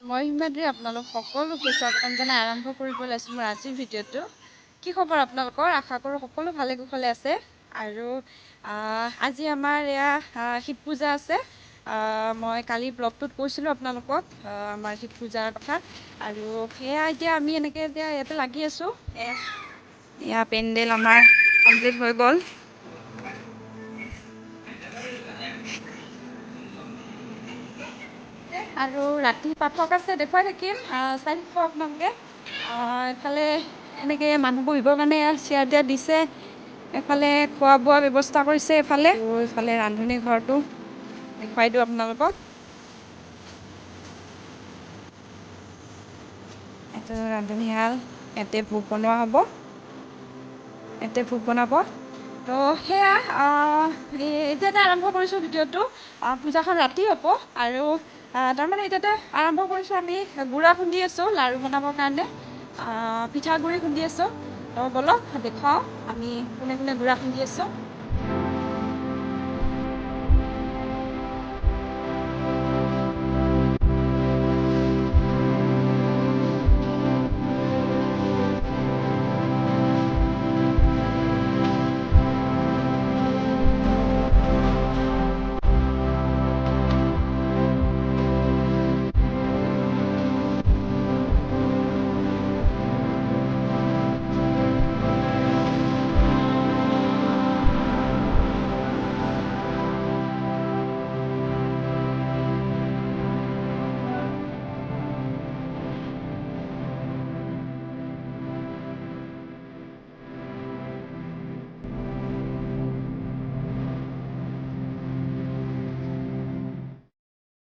মই হিমাদ্ৰী আপোনালোক সকলোকে স্বাগতম জনাই আৰম্ভ কৰিব লৈছোঁ মোৰ আজিৰ ভিডিঅ'টো। কি খবৰ আপোনালোকৰ? আশা কৰোঁ সকলো ভালে কুশলে আছে। আৰু আজি আমাৰ এয়া শিৱ পূজা আছে। মই কালি ব্লগটোত কৈছিলোঁ আপোনালোকক আমাৰ শিৱ পূজাৰ কথা। আৰু সেয়া এতিয়া আমি এনেকৈ ইয়াতে লাগি আছোঁ। এয়া পেণ্ডেল আমাৰ কমপ্লিট হৈ গ'ল। আৰু ৰাতি পাঠক আছে, দেখুৱাই থাকিম, চাই থাকিব আপোনালোকে। এফালে এনেকৈ মানুহ বহিবৰ কাৰণে চেয়াৰ টেয়াৰ দিছে, এফালে খোৱা বোৱা ব্যৱস্থা কৰিছে, এইফালে ৰান্ধনী ঘৰটো দেখুৱাই দিওঁ আপোনালোকক। এইটো ৰান্ধনীশাল, ইয়াতে ভোগ বনোৱা হ'ব, ইয়াতে ভোগ বনাব। তো সেয়া এতিয়াতে আৰম্ভ কৰিছোঁ ভিডিঅ'টো। পূজাখন ৰাতি হ'ব আৰু তাৰমানে এতিয়াতে আৰম্ভ কৰিছোঁ। আমি গুড়া খুন্দি আছোঁ লাড়ু বনাবৰ কাৰণে, পিঠাগুড়ি খুন্দি আছোঁ। তো ব'লক দেখুৱাওঁ আমি কোনে কোনে গুড়া খুন্দি আছোঁ।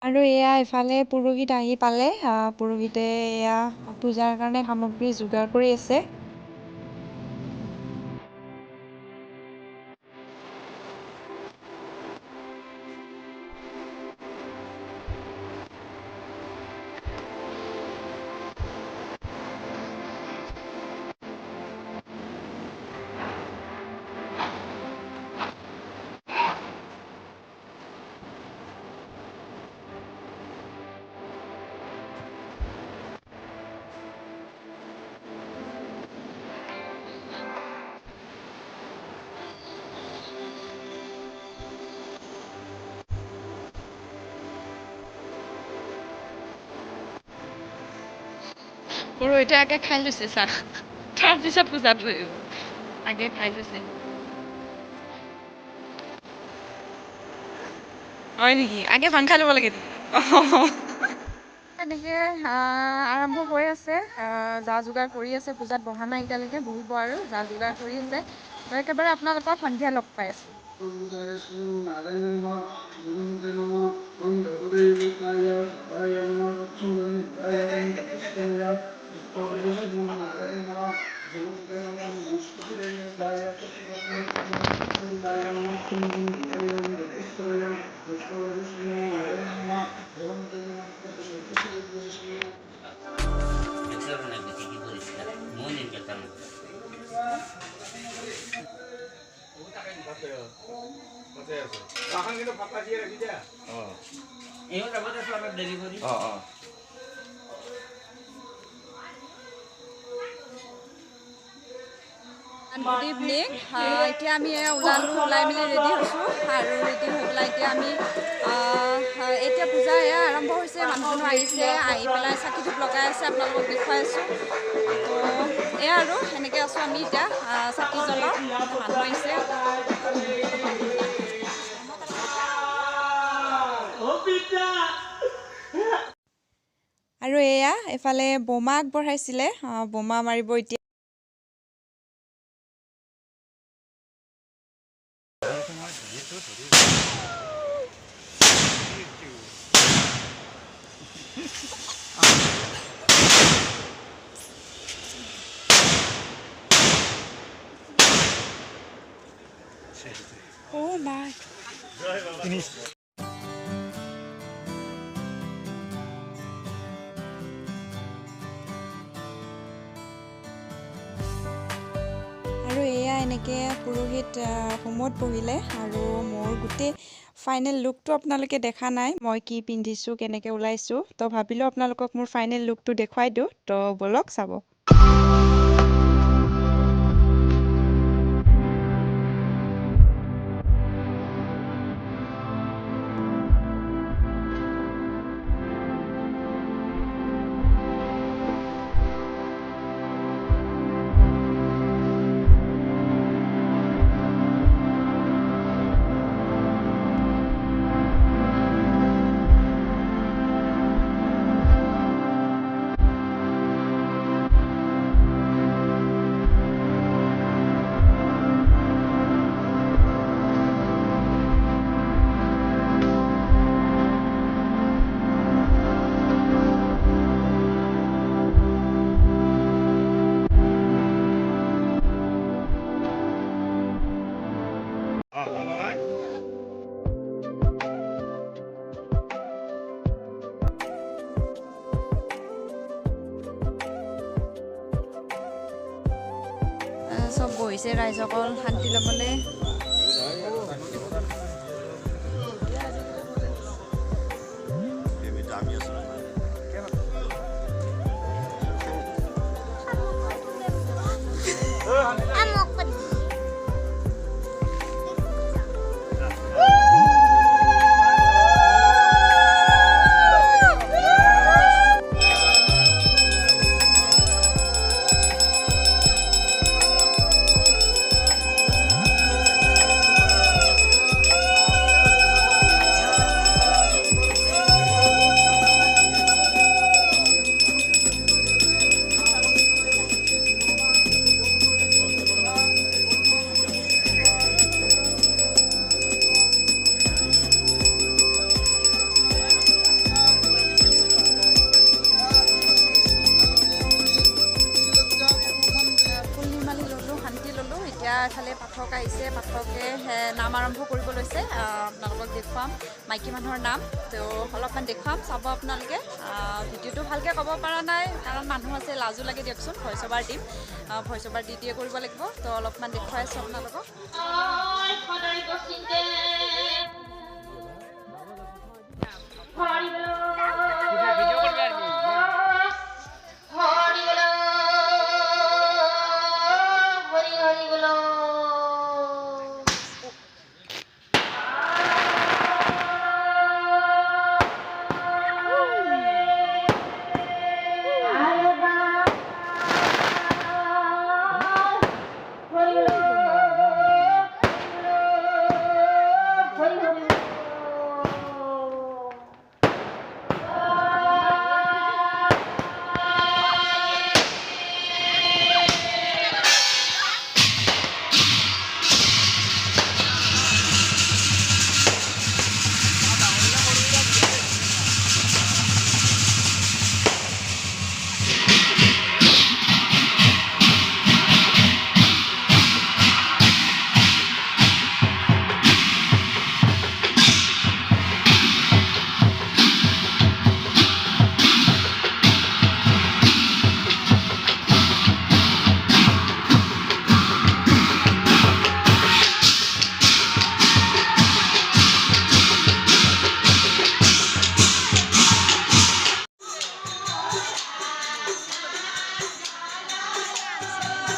আৰু এয়া ইফালে পুৰোহিত আহি পালে। পুৰোহিতে এয়া পূজাৰ কাৰণে সামগ্ৰী যোগাৰ কৰি আছে। পুৰোহিতে আগে খাই লৈছে চাহ, তাৰপিছত পূজাত বহিব। আগে খাই লৈছে। হয় নেকি? আগে ভাং খাই ল'ব লাগে। এনেকৈ আৰম্ভ হৈ আছে, যা যোগাৰ কৰি আছে। পূজাত বহা নাই এতিয়ালৈকে, বহিব আৰু যা যোগাৰ কৰি আছে। একেবাৰে আপোনালোকক সন্ধিয়া লগ পাই আছোঁ। Good evening. এতিয়া আমি ওলাই মেলি ৰেডি হৈছোঁ আৰু ৰেডি হৈ পেলাই এতিয়া আমি এতিয়া পূজা এয়া আৰম্ভ হৈছে। মানুহ আহিছে, আহি পেলাই চাকি ধূপ লগাই আছে, আপোনালোকক দেখুৱাই আছোঁ। তো এয়া আৰু সেনেকৈ আছোঁ আমি এতিয়া, চাকি জ্বলাওঁ, মানুহ আহিছে। আৰু এয়া এফালে বোমা আগবঢ়াইছিলে, বোমা মাৰিব এতিয়া। Oh my. আৰু এয়া এনেকৈ পুৰোহিত হোমত বহিলে আৰু মোৰ গোটেই ফাইনেল লুকটো আপোনালোকে দেখা নাই, মই কি পিন্ধিছোঁ কেনেকৈ ওলাইছোঁ। তো ভাবিলোঁ আপোনালোকক মোৰ ফাইনেল লুকটো দেখুৱাই দিওঁ, তো ব'লক চাব। চব বহিছে ৰাইজসকল শান্তি ল'বলৈ। এফালে পাঠক আহিছে, পাঠকে নাম আৰম্ভ কৰিব লৈছে। আপোনালোকক দেখুৱাম মাইকী মানুহৰ নাম, তো অলপমান দেখুৱাম, চাব আপোনালোকে। ভিডিঅ'টো ভালকৈ ক'ব পৰা নাই কাৰণ মানুহ আছে, লাজো লাগে দিয়কচোন। ভইচ অভাৰ দিম, ভইচ অভাৰ দি কৰিব লাগিব, তো অলপমান দেখুৱাই আছোঁ আপোনালোকক।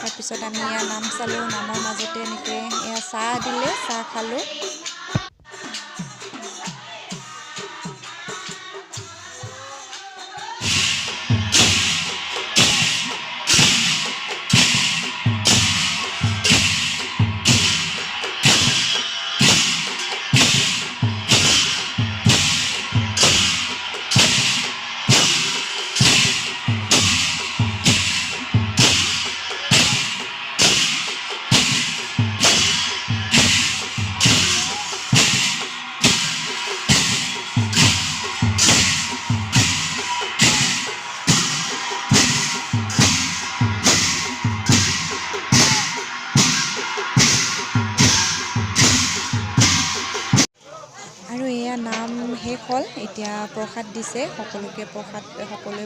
তাৰপিছত আমি এয়া নাম চালোঁ, নামৰ মাজতে এনেকৈ এয়া চাহ দিলে, চাহ খালোঁ। নাম শেষ হ'ল, এতিয়া প্ৰসাদ দিছে, সকলোৱে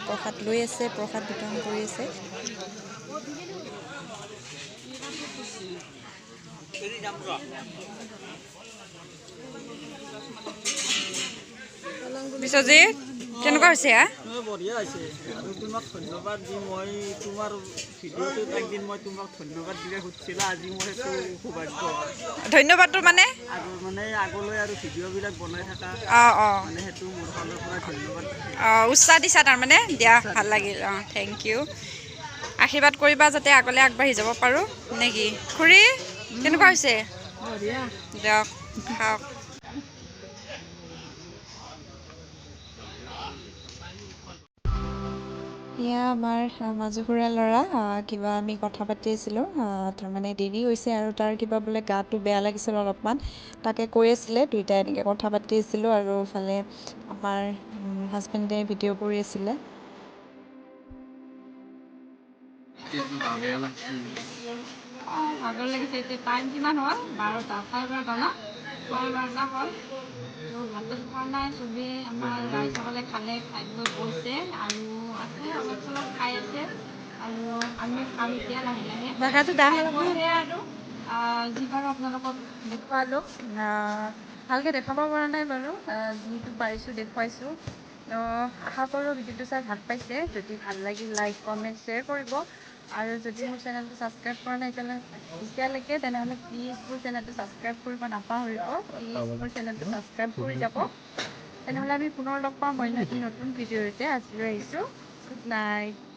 প্ৰসাদ লৈ আছে, প্ৰসাদ বিতৰণ কৰি আছে। বিশ্বজিৎ কেনেকুৱা হৈছে বঢ়িয়া হৈছে আৰু তোমাক ধন্যবাদ দি মই তোমাৰ ভিডিঅ'টোত একদিন মই তোমাক ধন্যবাদ দিলে সুধিছিলা আজি মোৰ সেইটো সৌভাগ্য ধন্যবাদটো মানে আৰু মানে আগলৈ আৰু ভিডিঅ'বিলাক বনাই থাকা মানে সেইটো মোৰ ফালৰ পৰা ধন্যবাদ উৎসাহ দিছা তাৰমানে দিয়া ভাল লাগিল থেংক ইউ আশীৰ্বাদ কৰিবা যাতে আগলৈ আগবাঢ়ি যাব পাৰোঁ নে কি খুৰী কেনেকুৱা হৈছে দিয়ক খাওক এয়া আমাৰ মাজু খুৰাৰ ল'ৰা কিবা আমি কথা পাতি আছিলোঁ তাৰমানে দেৰি হৈছে আৰু তাৰ কিবা বোলে গাটো বেয়া লাগিছিল অলপমান তাকে কৈ আছিলে দুয়োটাই এনেকৈ কথা পাতি আছিলোঁ আৰু ইফালে আমাৰ হাজবেণ্ডে ভিডিঅ' কৰি আছিলে ভাগৰ লাগিছে এতিয়া টাইম কিমান হ'ল 12টা 12:30 ন 12:30 হ'ল ভাত খোৱা নাই চবেই আমাৰ ৰাইজসকলে খালে খাই বৈ গৈছে আৰু আছে অলপ চলপ খাই আছে আৰু আমি খাম এতিয়া লাহে লাহে সেয়া আৰু যি বাৰু আপোনালোকক দেখুৱালোঁ ভালকৈ দেখাব পৰা নাই বাৰু যিটো পাৰিছোঁ দেখুৱাইছোঁ আশা কৰোঁ ভিডিঅ'টো চাই ভাল পাইছে যদি ভাল লাগিল লাইক কমেণ্ট শ্বেয়াৰ কৰিব আৰু যদি মোৰ চেনেলটো ছাবস্ক্ৰাইব কৰা নাই এতিয়ালৈকে তেনেহ'লে প্লিজ মোৰ চেনেলটো ছাবস্ক্ৰাইব কৰিব নাপাহৰিব প্লিজ মোৰ চেনেলটো ছাবস্ক্ৰাইব কৰি যাব তেনেহ'লে আমি পুনৰ লগ পাম অন্য এটি নতুন ভিডিঅ'তে আজিলৈ আহিছোঁ গুড নাইট